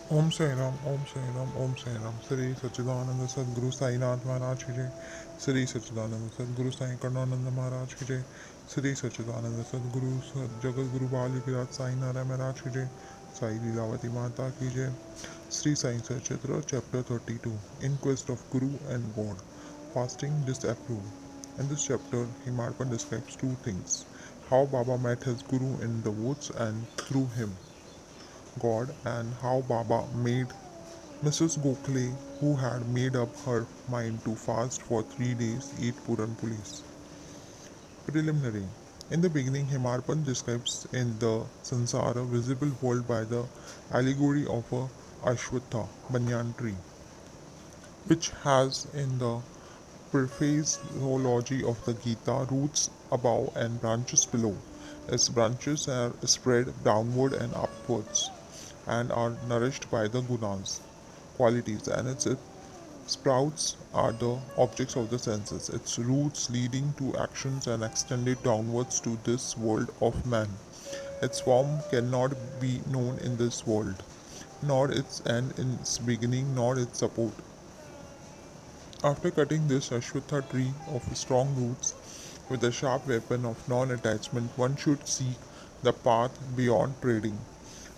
Om Sai Ram, Om Sai Ram, Om Sai Ram. Sri Satchidananda Sadguru Sai Nath Maharaj ki Jai. Sri Satchidananda Sadguru Sai Karnananda Maharaj ki Jai. Sri Satchidananda Sadguru Jagat Guru Bali Virat Sai Nara Maharaj ki Jai. Sai Leelavati Mata ki Jai. Sri Sai Satcharitra Chapter 32. In Quest of Guru and God. Fasting disapproved. In this chapter, Himarpan describes two things: how Baba met his Guru in the woods and through him God, and how Baba made Mrs. Gokhale, who had made up her mind to fast for 3 days, eat Puran Pulis. Preliminary. In the beginning, Himarpan describes in the Sansara visible world by the allegory of a Ashwatha banyan tree, which has in the phraseology of the Gita roots above and branches below. Its branches are spread downward and upwards and are nourished by the gunas qualities, and its sprouts are the objects of the senses, its roots leading to actions and extended downwards to this world of man. Its form cannot be known in this world, nor its end in its beginning, nor its support. After cutting this Ashwatha tree of strong roots with the sharp weapon of non attachment, one should seek the path beyond trading,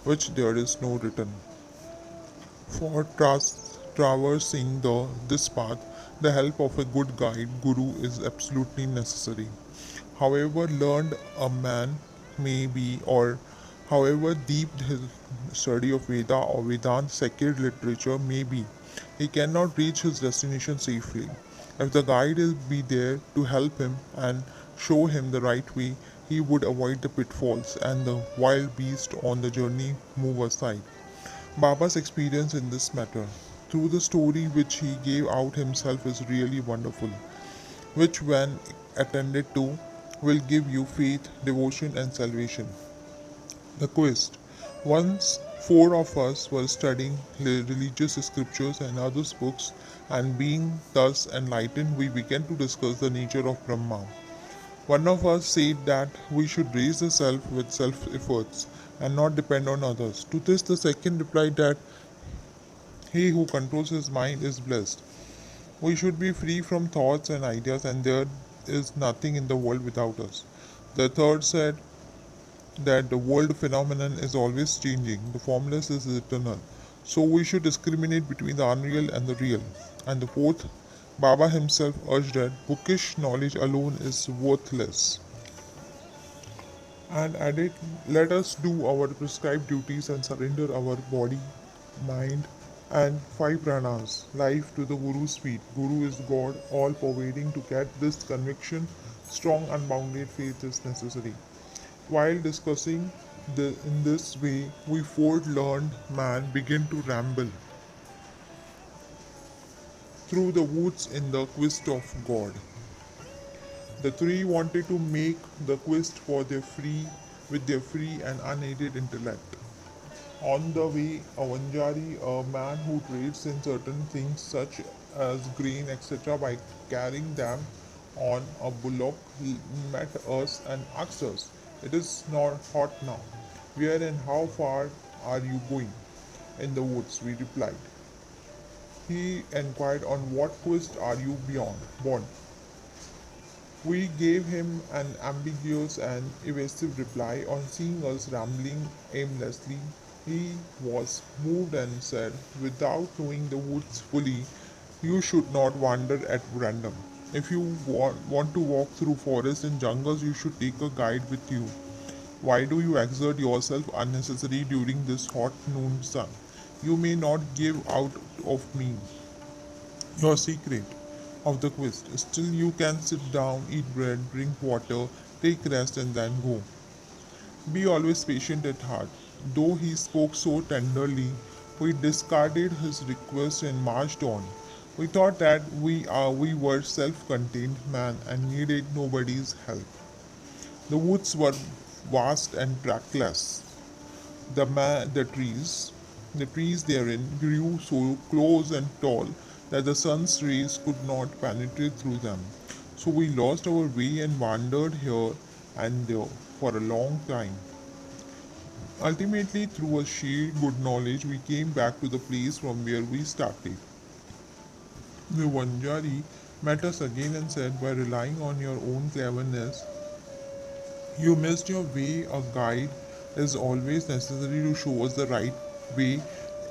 which there is no return. For traversing this path, the help of a good guide, Guru, is absolutely necessary. However learned a man may be, or however deep his study of Veda or Vedanta sacred literature may be, he cannot reach his destination safely. If the guide is be there to help him and show him the right way, he would avoid the pitfalls and the wild beast on the journey move aside. Baba's experience in this matter, through the story which he gave out himself, is really wonderful, which, when attended to, will give you faith, devotion, and salvation. The quest. Once four of us were studying religious scriptures and others' books, and being thus enlightened, we began to discuss the nature of Brahma. One of us said that we should raise the self with self efforts and not depend on others. To this, the second replied that he who controls his mind is blessed. We should be free from thoughts and ideas, and there is nothing in the world without us. The third said that the world phenomenon is always changing, the formless is eternal. So we should discriminate between the unreal and the real. And the fourth, Baba himself urged that bookish knowledge alone is worthless, and added, let us do our prescribed duties and surrender our body, mind, and five pranas, life to the Guru's feet. Guru is God, all pervading. To get this conviction, strong, unbounded faith is necessary. While discussing in this way, we four learned man begin to ramble through the woods in the quest of God. The three wanted to make the quest for their free with their free and unaided intellect. On the way, a Vanjari, a man who trades in certain things such as grain, etc., by carrying them on a bullock, met us and asked us, it is not hot now. Where and how far are you going? In the woods, we replied. He inquired, on what quest are you beyond? Born. We gave him an ambiguous and evasive reply. On seeing us rambling aimlessly, he was moved and said, without knowing the woods fully, you should not wander at random. If you want to walk through forests and jungles, you should take a guide with you. Why do you exert yourself unnecessarily during this hot noon sun? You may not give out of me your secret of the quest. Still, you can sit down, eat bread, drink water, take rest, and then go. Be always patient at heart. Though he spoke so tenderly, we discarded his request and marched on. We thought that we were self-contained man and needed nobody's help. The woods were vast and trackless. The trees therein grew so close and tall that the sun's rays could not penetrate through them. So we lost our way and wandered here and there for a long time. Ultimately, through a sheer good knowledge, we came back to the place from where we started. The Vanjari met us again and said, by relying on your own cleverness, you missed your way. A guide is always necessary to show us the right way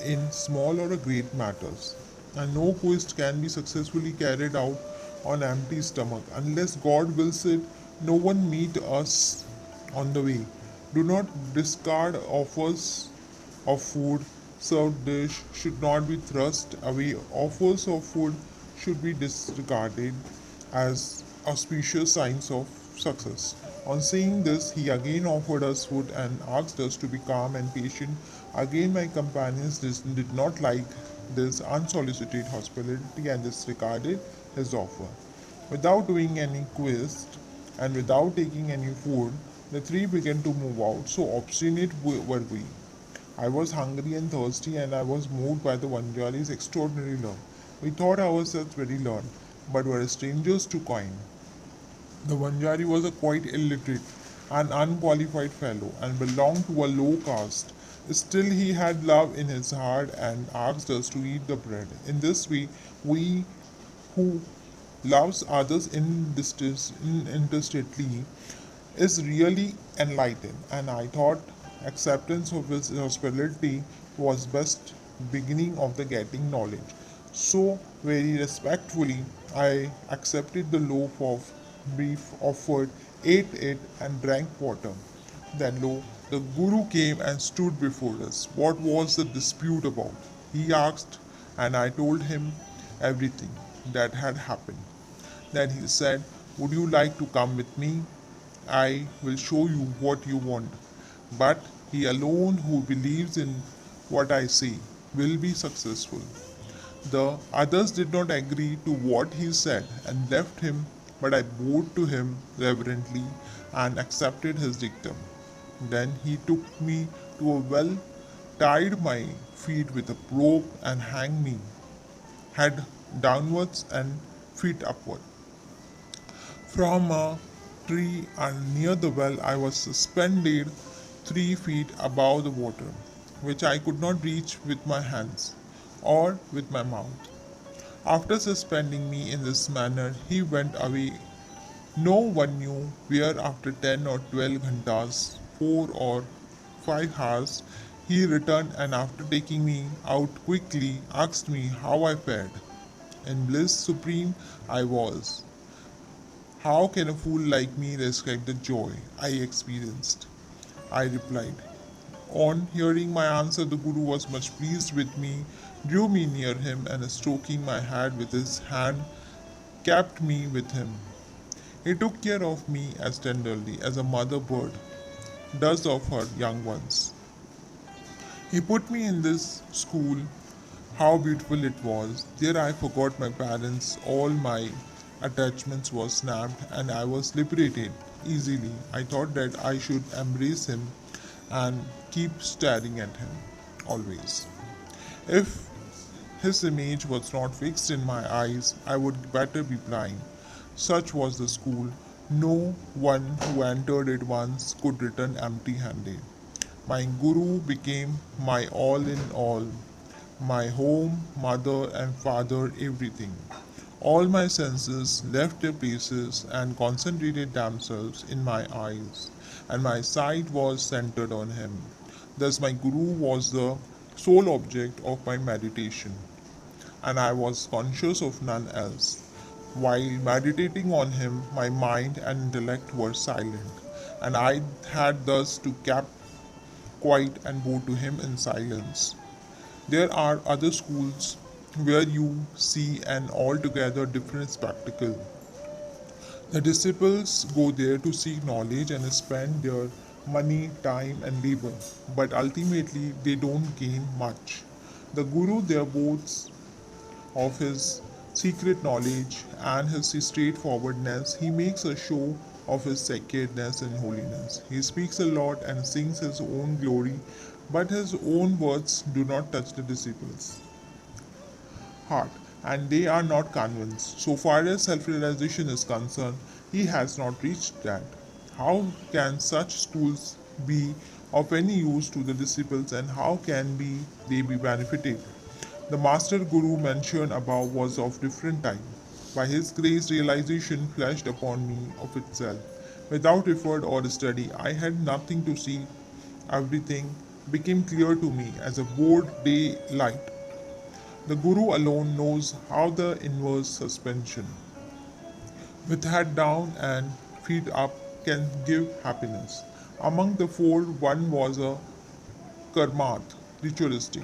in small or great matters. And no quest can be successfully carried out on empty stomach. Unless God wills it, no one meet us on the way. Do not discard offers of food. Served dish should not be thrust away. Offers of food should be disregarded as auspicious signs of success. On seeing this, he again offered us food and asked us to be calm and patient. Again, my companions did not like this unsolicited hospitality and disregarded his offer. Without doing any quest and without taking any food, the three began to move out. So obstinate were we. I was hungry and thirsty, and I was moved by the Vanjali's extraordinary love. We thought ourselves very learned, but were strangers to coin. The Vanjari was a quite illiterate and unqualified fellow, and belonged to a low caste. Still, he had love in his heart and asked us to eat the bread. In this way, we who loves others interestedly is really enlightened, and I thought acceptance of his hospitality was best beginning of the getting knowledge. So very respectfully I accepted the loaf of beef offered, ate it, and drank water. Then lo, the Guru came and stood before us. What was the dispute about? He asked, and I told him everything that had happened. Then he said, would you like to come with me? I will show you what you want. But he alone who believes in what I say will be successful. The others did not agree to what he said and left him, but I bowed to him reverently and accepted his dictum. Then he took me to a well, tied my feet with a rope, and hanged me, head downwards and feet upward. From a tree and near the well, I was suspended 3 feet above the water, which I could not reach with my hands or with my mouth. After suspending me in this manner, he went away. No one knew where after 10 or 12 ghantas, 4 or 5 hours, he returned, and after taking me out quickly asked me how I fared. In bliss supreme I was. How can a fool like me describe the joy I experienced? I replied. On hearing my answer, the Guru was much pleased with me, drew me near him, and stroking my head with his hand, kept me with him. He took care of me as tenderly as a mother bird does of her young ones. He put me in this school. How beautiful it was. There I forgot my parents, all my attachments were snapped, and I was liberated easily. I thought that I should embrace him and keep staring at him always. If his image was not fixed in my eyes, I would better be blind. Such was the school. No one who entered it once could return empty handed. My Guru became my all in all, my home, mother, and father, everything. All my senses left their places and concentrated themselves in my eyes, and my sight was centered on him. Thus, my Guru was the sole object of my meditation, and I was conscious of none else. While meditating on him, my mind and intellect were silent, and I had thus to keep quiet and bow to him in silence. There are other schools where you see an altogether different spectacle. The disciples go there to seek knowledge and spend their money, time, and labor, but ultimately they don't gain much. The Guru there boasts of his secret knowledge and his straightforwardness. He makes a show of his sacredness and holiness. He speaks a lot and sings his own glory, but his own words do not touch the disciples' heart, and they are not convinced. So far as self realization is concerned, he has not reached that. How can such schools be of any use to the disciples, and how can they be benefited? The master guru mentioned above was of different time. By his grace, realization flashed upon me of itself. Without effort or study, I had nothing to see. Everything became clear to me as a broad daylight. The guru alone knows how the inverse suspension, with head down and feet up, can give happiness. Among the four, one was a karmat, ritualistic,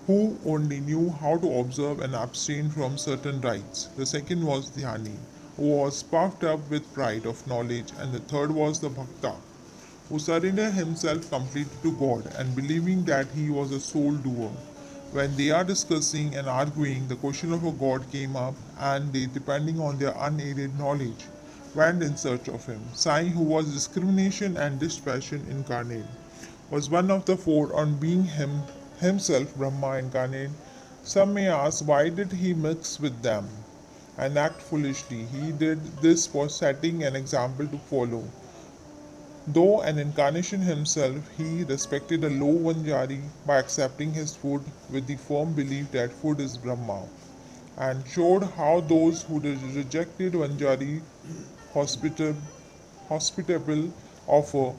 who only knew how to observe and abstain from certain rites. The second was Dhyani, who was puffed up with pride of knowledge, and the third was the Bhakta, who surrendered himself completely to God and believing that he was a soul doer. When they are discussing and arguing, the question of a God came up, and they, depending on their unaided knowledge, went in search of him. Sai, who was discrimination and dispassion incarnate, was one of the four on being himself Brahma incarnate. Some may ask, why did he mix with them and act foolishly? He did this for setting an example to follow. Though an incarnation himself, he respected a low Vanjari by accepting his food with the firm belief that food is Brahma, and showed how those who rejected Vanjari hospitable, hospitable offer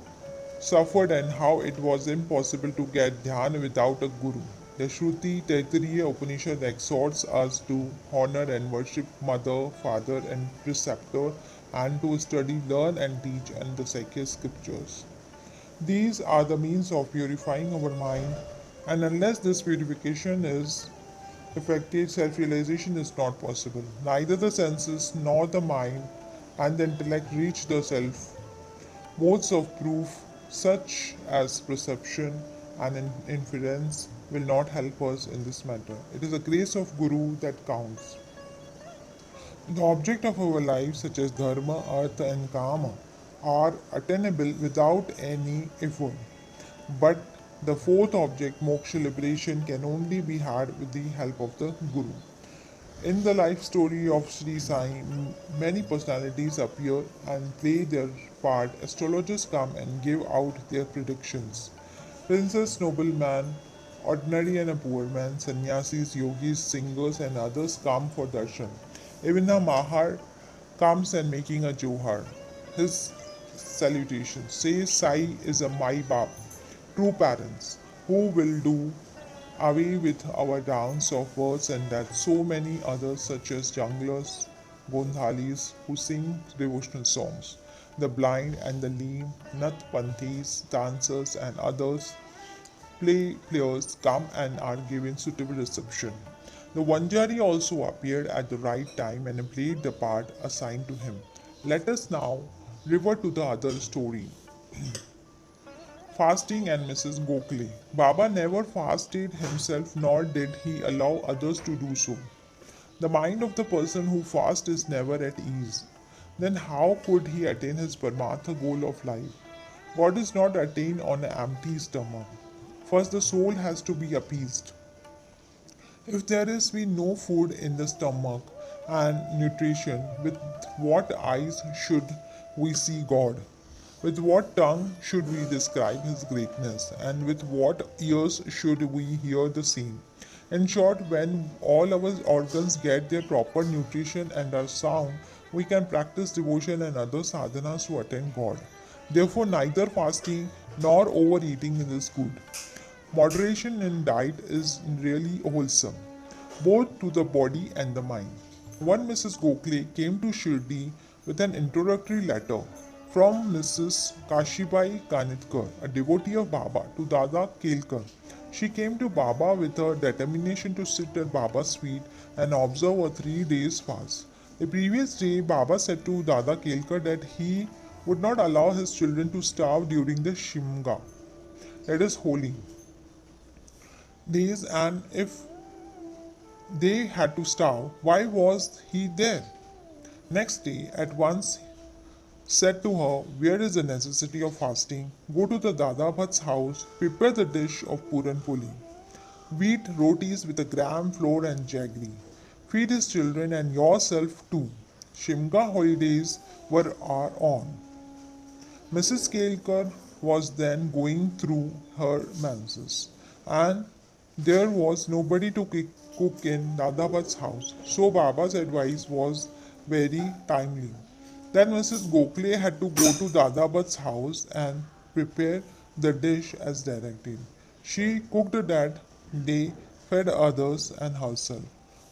suffered, and how it was impossible to get dhyan without a guru. The Shruti Taittiriya Upanishad exhorts us to honor and worship mother, father, and preceptor, and to study, learn, and teach and the sacred scriptures. These are the means of purifying our mind, and unless this purification is effective, self realization is not possible. Neither the senses nor the mind and the intellect reach the self. Modes of proof, such as perception and inference, will not help us in this matter. It is the grace of Guru that counts. The object of our life, such as dharma, artha, and kama, are attainable without any effort. But the fourth object, moksha liberation, can only be had with the help of the Guru. In the life story of Sri Sai, many personalities appear and play their part. Astrologers come and give out their predictions. Princes, noblemen, ordinary and a poor man, sannyasis, yogis, singers, and others come for darshan. Even a mahar comes and making a johar. His salutation says Sai is a my bap, true parents, who will do away with our dance of words, and that so many others such as junglers, gondhalis who sing devotional songs, the blind and the lame, natpanthis, dancers and others players come and are given suitable reception. The Vanjari also appeared at the right time and played the part assigned to him. Let us now revert to the other story. Fasting and Mrs. Gokhale. Baba never fasted himself nor did he allow others to do so. The mind of the person who fasts is never at ease. Then how could he attain his Paramatha goal of life? God is not attained on an empty stomach. First, the soul has to be appeased. If there is be no food in the stomach and nutrition, with what eyes should we see God? With what tongue should we describe His greatness? And with what ears should we hear the same? In short, when all our organs get their proper nutrition and are sound, we can practice devotion and other sadhanas to attain God. Therefore, neither fasting nor overeating is good. Moderation in diet is really wholesome, both to the body and the mind. One Mrs. Gokhale came to Shirdi with an introductory letter from Mrs. Kashibai Kanitkar, a devotee of Baba, to Dada Kelkar. She came to Baba with her determination to sit at Baba's feet and observe a 3 days fast. The previous day, Baba said to Dada Kelkar that he would not allow his children to starve during the Shimga, that is holy days, and if they had to starve, why was he there? Next day, at once said to her, where is the necessity of fasting? Go to the Dada Bhatt's house, prepare the dish of Puran Puli, wheat rotis with a gram flour and jaggery. Feed his children and yourself too. Shimga holidays are on. Mrs. Kelkar was then going through her menses, and there was nobody to cook in Dadabat's house, so Baba's advice was very timely. Then Mrs. Gokhale had to go to Dadabat's house and prepare the dish as directed. She cooked that day, fed others and herself.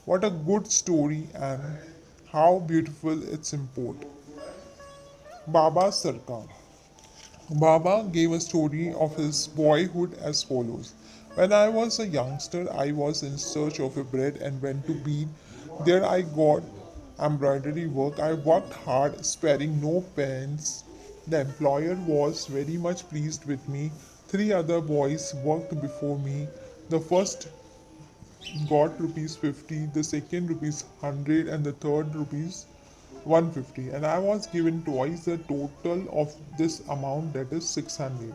What a good story, and how beautiful its import. Baba Sarkar. Baba gave a story of his boyhood as follows. When I was a youngster, I was in search of a bread and went to Beed. There I got embroidery work. I worked hard, sparing no pence. The employer was very much pleased with me. Three other boys worked before me. The first got rupees 50, the second rupees 100, and the third rupees 150, and I was given twice the total of this amount, that is 600.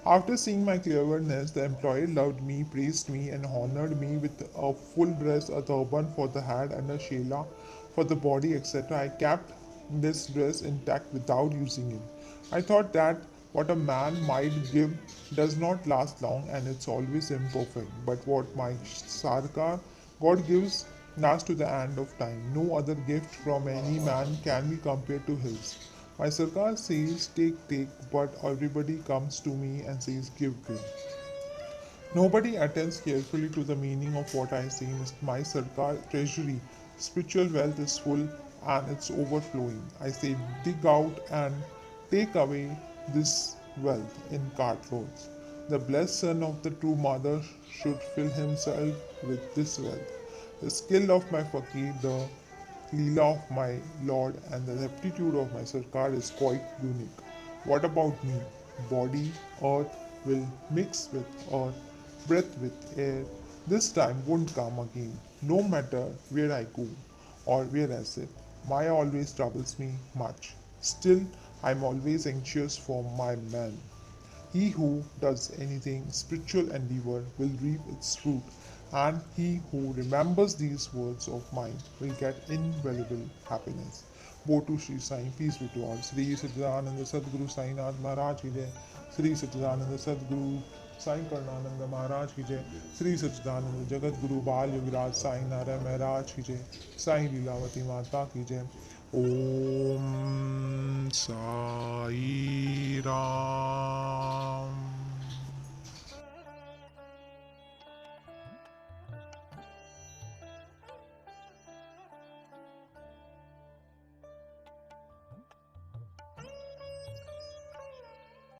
After seeing my cleverness, the employer loved me, praised me, and honored me with a full dress, a turban for the head, and a shela for the body, etc. I kept this dress intact without using it. I thought that what a man might give does not last long and it's always imperfect, but what my Sarkar God gives lasts to the end of time. No other gift from any man can be compared to his. My Sarkar says, take, but everybody comes to me and says, give. Nobody attends carefully to the meaning of what I say in my Sarkar treasury. Spiritual wealth is full and it's overflowing. I say, dig out and take away this wealth in cartloads. The blessed son of the true mother should fill himself with this wealth. The skill of my fakir, the Leela of my lord, and the aptitude of my Sarkar is quite unique. What about me? Body, earth will mix with earth, breath with air. This time won't come again, no matter where I go or where I sit. Maya always troubles me much. Still, I'm always anxious for my man. He who does anything spiritual endeavor will reap its fruit, and he who remembers these words of mine will get invaluable happiness. Bo to Sri Sai, peace be to all. Sri Satchidananda Sadguru Sai Nath Maharaj ki jai. Sri Satchidananda Sadguru Sai Karnananda Maharaj ki jai. Sri Satchidananda Jagat Guru Bal Yogiraj Sai Nara Maharaj ki jai. Sai Leelavati Mata ki jai. Om Sai Ram.